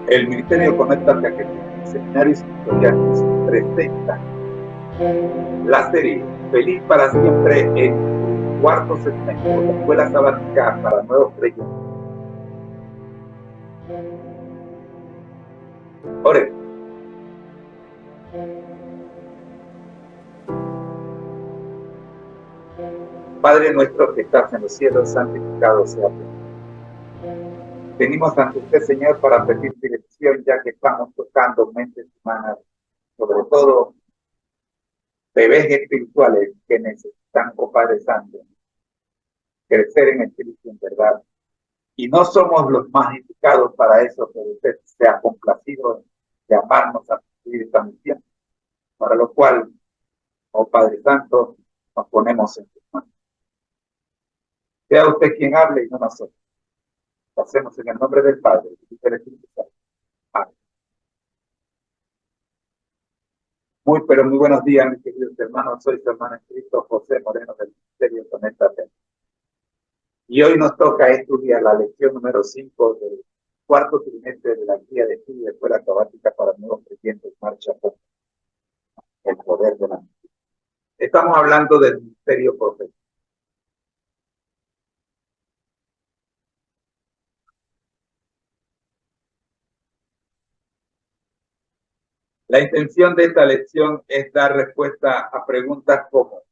El Ministerio Conéctate a Jesús, Seminarios Estudiantes, presenta la serie Feliz para Siempre en su cuarto segmento, la Escuela Sabática para Nuevos Creyentes. Oremos. Padre nuestro que estás en los cielos, santificado sea tu nombre. Venimos ante usted, Señor, para pedir dirección, ya que estamos tocando mentes humanas, sobre todo bebés espirituales que necesitan, oh Padre Santo, crecer en espíritu y en verdad. Y no somos los más indicados para eso, pero usted se ha complacido en llamarnos a cumplir esta misión, para lo cual, oh Padre Santo, nos ponemos en tus manos. Sea usted quien hable y no nosotros. Lo hacemos en el nombre del Padre y del Espíritu Santo. Amén. Pero muy buenos días, mis queridos hermanos. Soy su hermano en Cristo, José Moreno, del Ministerio Conéctate. Y hoy nos toca estudiar la lección número 5 del cuarto trimestre de la guía de estudio de Escuela Sabática para Nuevos Creyentes, Marcha por el Poder de la Mente. Estamos hablando del ministerio profético. La intención de esta lección es dar respuesta a preguntas como: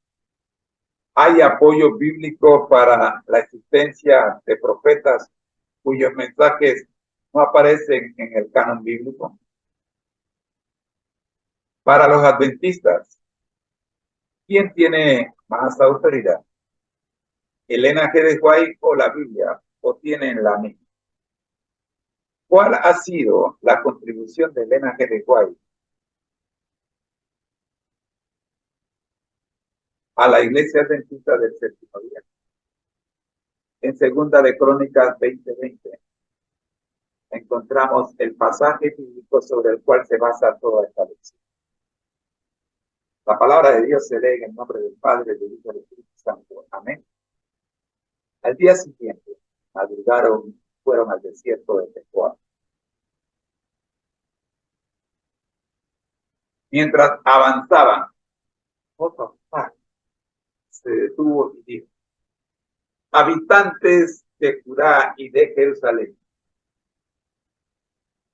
¿hay apoyo bíblico para la existencia de profetas cuyos mensajes no aparecen en el canon bíblico? Para los adventistas, ¿quién tiene más autoridad? ¿Elena G. de White o la Biblia? ¿O tienen la misma? ¿Cuál ha sido la contribución de Elena G. de White a la Iglesia Adventista del Séptimo Día? En Segunda de Crónicas 20:20 encontramos el pasaje bíblico sobre el cual se basa toda esta lección. La palabra de Dios se lee en el nombre del Padre, del Hijo y del Espíritu Santo. Amén. Al día siguiente, madrugaron, fueron al desierto de Tecoa. Mientras avanzaban, Josafat se detuvo y dijo: habitantes de Judá y de Jerusalén,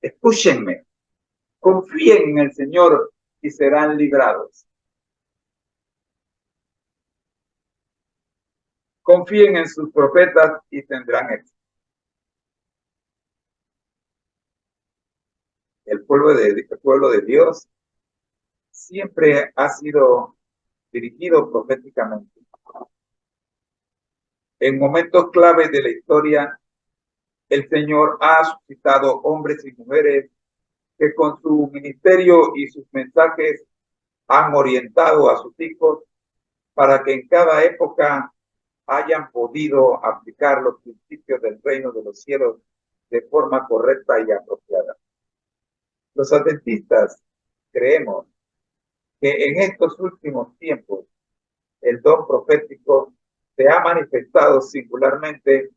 escúchenme, confíen en el Señor y serán librados. Confíen en sus profetas y tendrán éxito. El pueblo de Dios siempre ha sido dirigido proféticamente. En momentos clave de la historia, el Señor ha suscitado hombres y mujeres que con su ministerio y sus mensajes han orientado a sus hijos para que en cada época hayan podido aplicar los principios del reino de los cielos de forma correcta y apropiada. Los adventistas creemos que en estos últimos tiempos el don profético se ha manifestado singularmente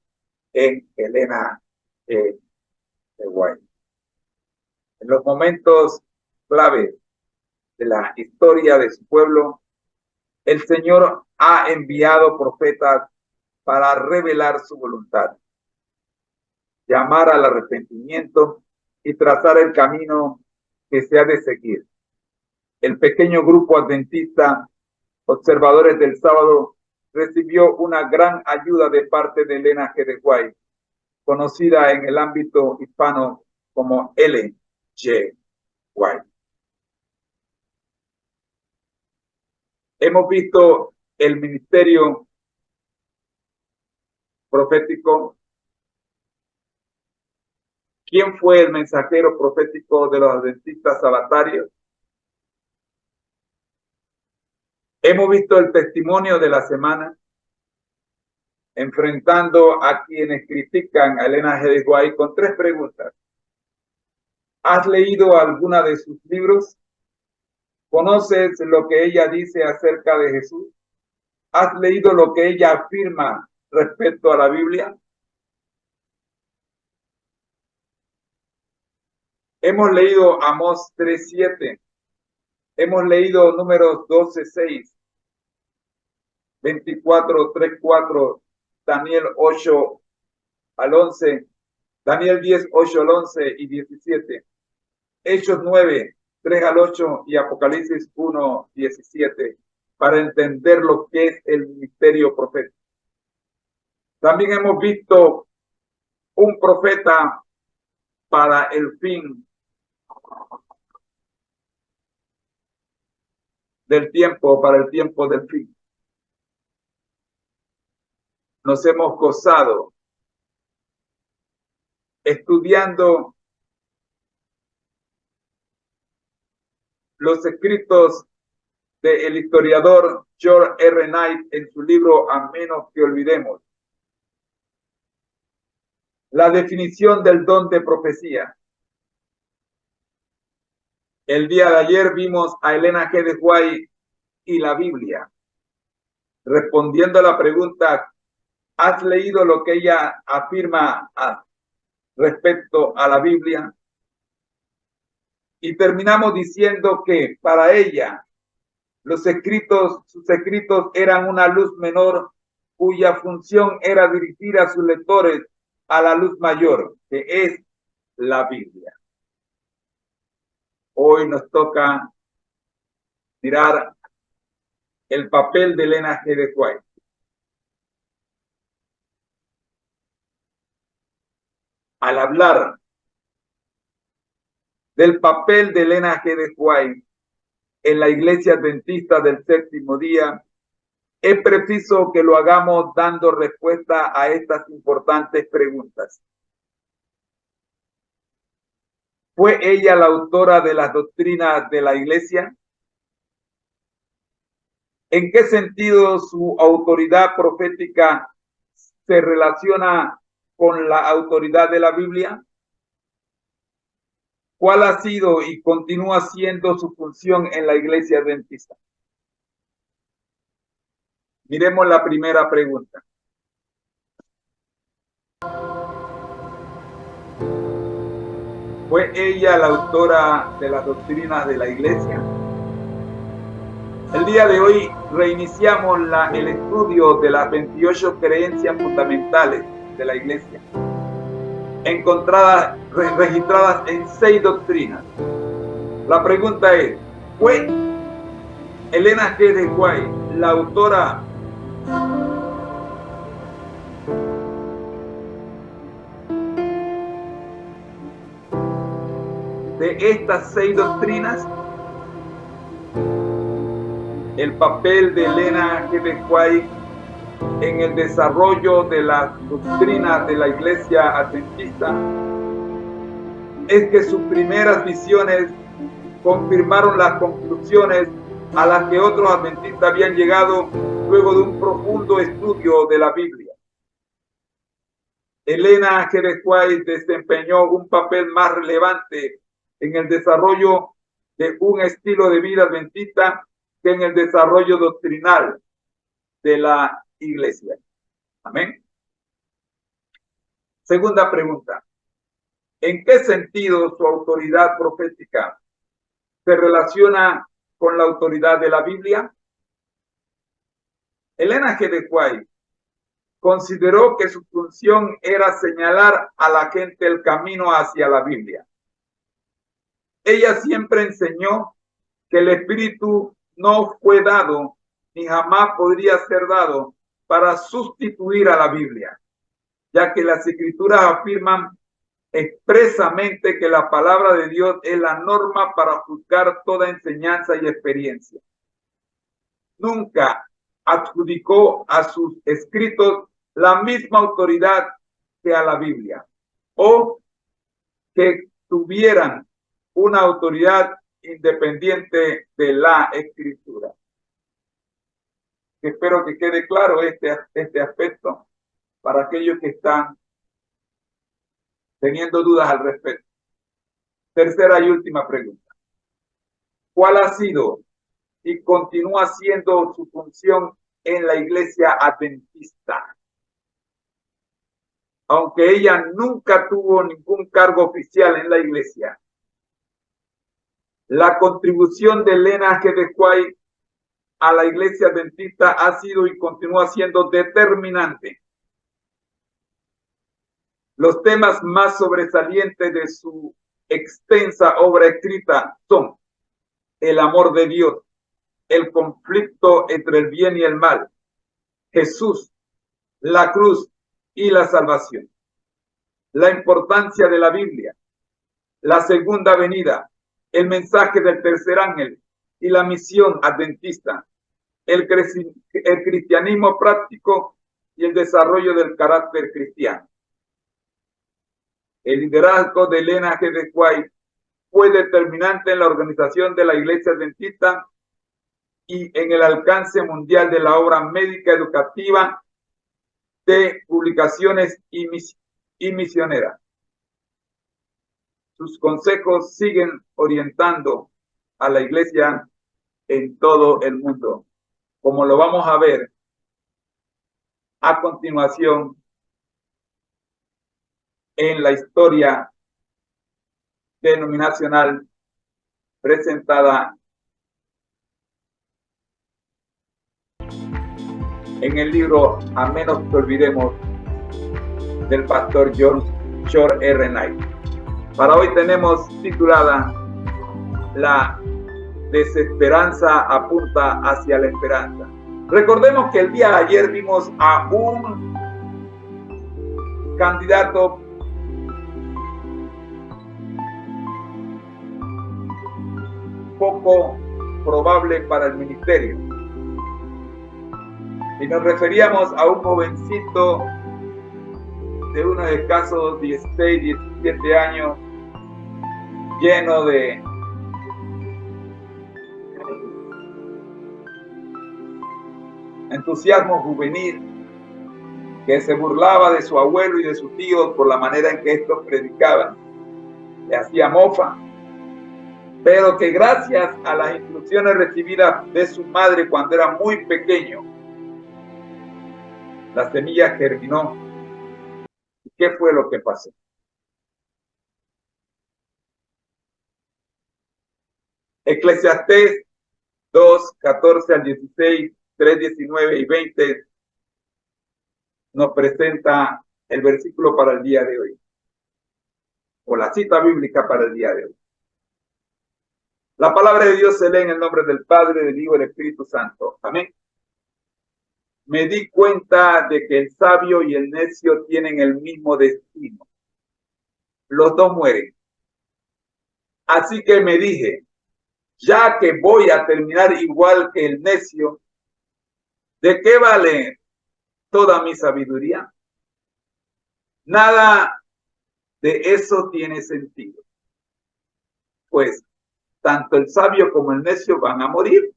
en Elena de White. En los momentos clave de la historia de su pueblo, el Señor ha enviado profetas para revelar su voluntad, llamar al arrepentimiento y trazar el camino que se ha de seguir. El pequeño grupo adventista, observadores del sábado, recibió una gran ayuda de parte de Elena G. de White, conocida en el ámbito hispano como Ellen G. White. Hemos visto el ministerio profético. ¿Quién fue el mensajero profético de los adventistas sabatarios? Hemos visto el testimonio de la semana, enfrentando a quienes critican a Elena G. de White con 3 preguntas. ¿Has leído alguna de sus libros? ¿Conoces lo que ella dice acerca de Jesús? ¿Has leído lo que ella afirma respecto a la Biblia? Hemos leído Amós 3:7. Hemos leído Números 12:6, 24:3-4, Daniel 8-11, Daniel 10:8-11 y 17, Hechos 9:3-8 y Apocalipsis 1:17, para entender lo que es el ministerio profético. También hemos visto un profeta para el fin del tiempo, para el tiempo del fin. Nos hemos gozado estudiando los escritos del historiador George R. Knight en su libro A menos que olvidemos. La definición del don de profecía. El día de ayer vimos a Elena G. de White y la Biblia. Respondiendo a la pregunta, ¿has leído lo que ella afirma respecto a la Biblia? Y terminamos diciendo que para ella sus escritos eran una luz menor cuya función era dirigir a sus lectores a la luz mayor, que es la Biblia. Hoy nos toca mirar el papel de Elena G. de White. Al hablar del papel de Elena G. de White en la Iglesia Adventista del Séptimo Día, es preciso que lo hagamos dando respuesta a estas importantes preguntas. ¿Fue ella la autora de las doctrinas de la Iglesia? ¿En qué sentido su autoridad profética se relaciona con la autoridad de la Biblia? ¿Cuál ha sido y continúa siendo su función en la Iglesia Adventista? Miremos la primera pregunta. ¿Fue ella la autora de las doctrinas de la Iglesia? El día de hoy reiniciamos el estudio de las 28 creencias fundamentales de la Iglesia, registradas en 6 doctrinas. La pregunta es, ¿fue Elena G. de White la autora de estas 6 doctrinas? El papel de Elena G. de White en el desarrollo de las doctrinas de la Iglesia Adventista es que sus primeras visiones confirmaron las conclusiones a las que otros adventistas habían llegado luego de un profundo estudio de la Biblia. Elena G. de White desempeñó un papel más relevante en el desarrollo de un estilo de vida adventista que en el desarrollo doctrinal de la Iglesia. Amén. Segunda pregunta. ¿En qué sentido su autoridad profética se relaciona con la autoridad de la Biblia? Elena G. de White consideró que su función era señalar a la gente el camino hacia la Biblia. Ella siempre enseñó que el Espíritu no fue dado ni jamás podría ser dado para sustituir a la Biblia, ya que las Escrituras afirman expresamente que la palabra de Dios es la norma para juzgar toda enseñanza y experiencia. Nunca adjudicó a sus escritos la misma autoridad que a la Biblia, o que tuvieran una autoridad independiente de la Escritura. Espero que quede claro este aspecto para aquellos que están teniendo dudas al respecto. Tercera y última pregunta. ¿Cuál ha sido y continúa siendo su función en la Iglesia Adventista? Aunque ella nunca tuvo ningún cargo oficial en la Iglesia, La contribución de Elena G. de White a la Iglesia Adventista ha sido y continúa siendo determinante. Los temas más sobresalientes de su extensa obra escrita son el amor de Dios, el conflicto entre el bien y el mal, Jesús, la cruz y la salvación, la importancia de la Biblia, la segunda venida, el mensaje del tercer ángel y la misión adventista, el cristianismo práctico y el desarrollo del carácter cristiano. El liderazgo de Elena G. de White fue determinante en la organización de la Iglesia Adventista y en el alcance mundial de la obra médica educativa, de publicaciones y misioneras. Sus consejos siguen orientando a la Iglesia en todo el mundo, como lo vamos a ver a continuación en la historia denominacional presentada en el libro A menos que olvidemos del pastor George R. Knight. Para hoy tenemos titulada La desesperanza apunta hacia la esperanza. Recordemos que el día de ayer vimos a un candidato poco probable para el ministerio. Y nos referíamos a un jovencito de unos escasos 16, 17 años, lleno de entusiasmo juvenil, que se burlaba de su abuelo y de sus tíos por la manera en que estos predicaban. Le hacía mofa, pero que gracias a las instrucciones recibidas de su madre cuando era muy pequeño, la semilla germinó. ¿Y qué fue lo que pasó? Eclesiastés 2, 14 al 16, 3, 19 y 20 nos presenta el versículo para el día de hoy, o la cita bíblica para el día de hoy. La palabra de Dios se lee en el nombre del Padre, del Hijo y del Espíritu Santo. Amén. Me di cuenta de que el sabio y el necio tienen el mismo destino. Los dos mueren. Así que me dije, ya que voy a terminar igual que el necio, ¿de qué vale toda mi sabiduría? Nada de eso tiene sentido. Pues tanto el sabio como el necio van a morir.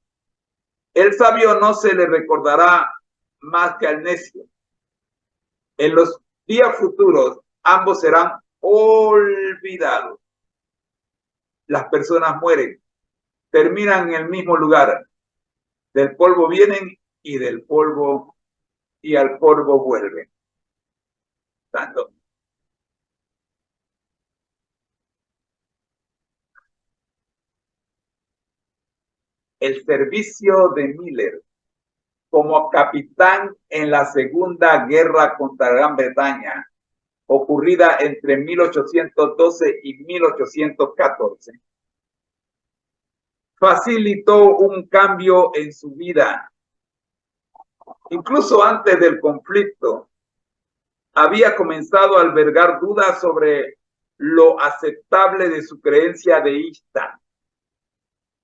El sabio no se le recordará más que al necio. En los días futuros, ambos serán olvidados. Las personas mueren, terminan en el mismo lugar. Del polvo vienen y del polvo y al polvo vuelven. Tanto. El servicio de Miller como capitán en la Segunda Guerra contra Gran Bretaña, ocurrida entre 1812 y 1814, facilitó un cambio en su vida. Incluso antes del conflicto, había comenzado a albergar dudas sobre lo aceptable de su creencia deísta.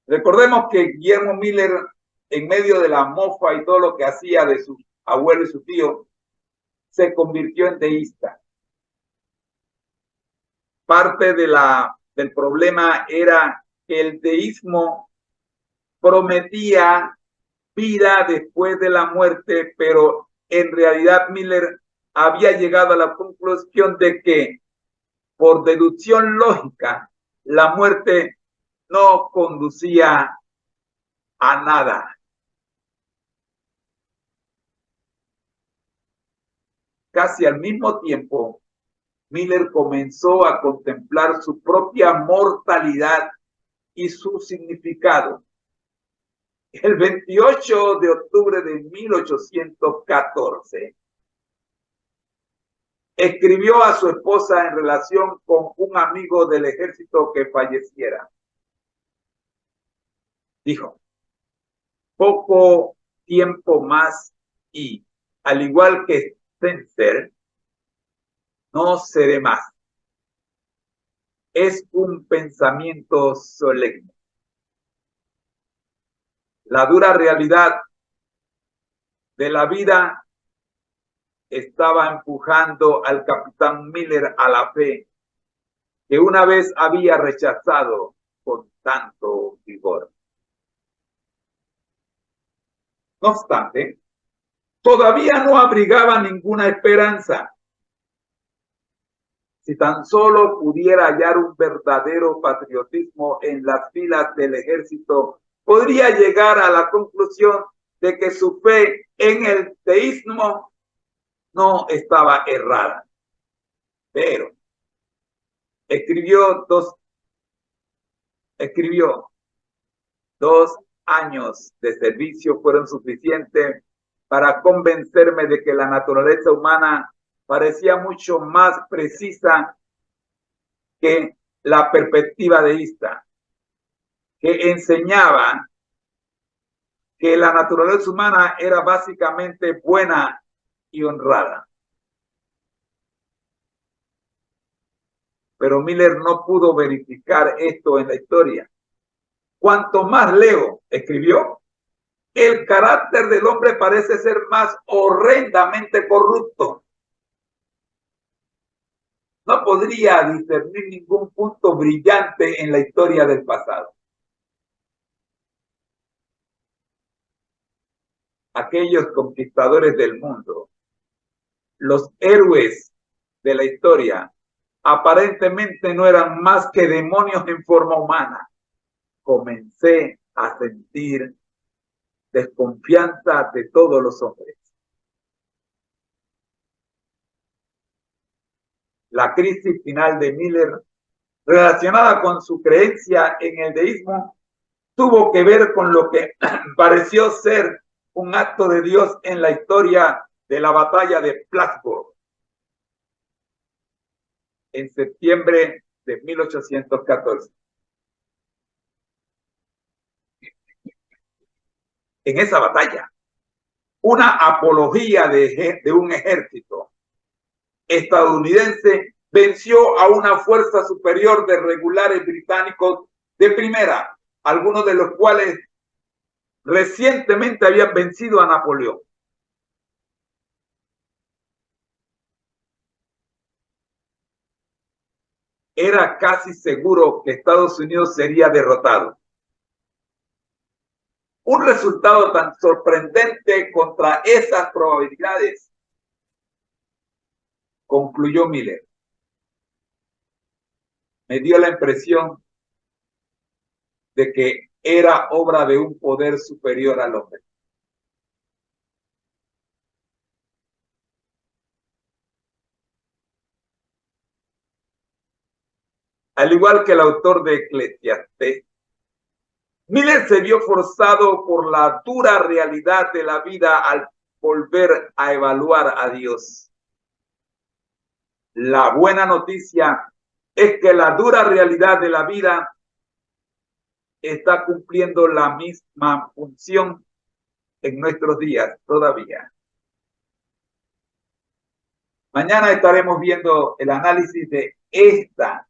Recordemos que Guillermo Miller, en medio de la mofa y todo lo que hacía de su abuelo y su tío, se convirtió en deísta. Parte del problema era que el deísmo prometía vida después de la muerte, pero en realidad Miller había llegado a la conclusión de que, por deducción lógica, la muerte no conducía a nada. Casi al mismo tiempo, Miller comenzó a contemplar su propia mortalidad y su significado. El 28 de octubre de 1814, escribió a su esposa en relación con un amigo del ejército que falleciera. Dijo: poco tiempo más y, al igual que Spencer, no seré más. Es un pensamiento solemne. La dura realidad de la vida estaba empujando al capitán Miller a la fe que una vez había rechazado con tanto vigor. No obstante, todavía no abrigaba ninguna esperanza. Si tan solo pudiera hallar un verdadero patriotismo en las filas del ejército, podría llegar a la conclusión de que su fe en el teísmo no estaba errada. Pero escribió dos años de servicio fueron suficientes para convencerme de que la naturaleza humana parecía mucho más precisa que la perspectiva deísta, que enseñaba que la naturaleza humana era básicamente buena y honrada. Pero Miller no pudo verificar esto en la historia. Cuanto más leo, escribió, el carácter del hombre parece ser más horrendamente corrupto. No podría discernir ningún punto brillante en la historia del pasado. Aquellos conquistadores del mundo, los héroes de la historia, aparentemente no eran más que demonios en forma humana. Comencé a sentir desconfianza de todos los hombres. La crisis final de Miller, relacionada con su creencia en el deísmo, tuvo que ver con lo que pareció ser un acto de Dios en la historia de la batalla de Plattsburgh en septiembre de 1814. En esa batalla, una apología de un ejército estadounidense venció a una fuerza superior de regulares británicos de primera, algunos de los cuales recientemente habían vencido a Napoleón. Era casi seguro que Estados Unidos sería derrotado. Un resultado tan sorprendente contra esas probabilidades, concluyó Miller, me dio la impresión de que era obra de un poder superior al hombre. Al igual que el autor de Eclesiastés, Miller se vio forzado por la dura realidad de la vida al volver a evaluar a Dios. La buena noticia es que la dura realidad de la vida está cumpliendo la misma función en nuestros días todavía. Mañana estaremos viendo el análisis de esta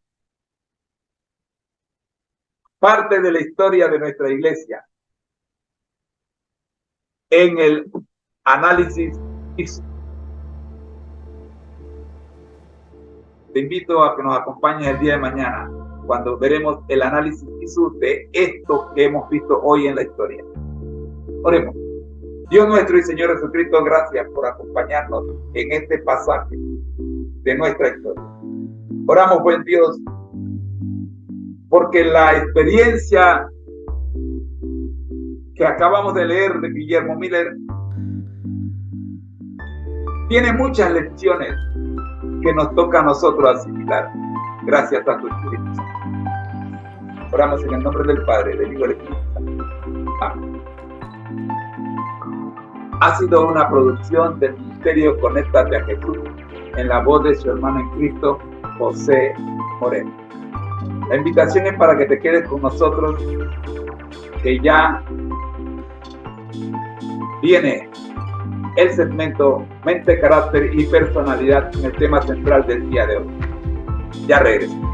parte de la historia de nuestra iglesia en el análisis ISU. Te invito a que nos acompañes el día de mañana cuando veremos el análisis ISU de esto que hemos visto hoy en la historia. Oremos. Dios nuestro y Señor Jesucristo, gracias por acompañarnos en este pasaje de nuestra historia. Oramos, buen Dios, porque la experiencia que acabamos de leer de Guillermo Miller tiene muchas lecciones que nos toca a nosotros asimilar. Gracias a tu Espíritu Santo. Oramos en el nombre del Padre, del Hijo y del Espíritu Santo. Amén. Ha sido una producción del Ministerio Conéctate a Jesús, en la voz de su hermano en Cristo, José Moreno. La invitación es para que te quedes con nosotros, que ya viene el segmento Mente, Carácter y Personalidad en el tema central del día de hoy. Ya regreso.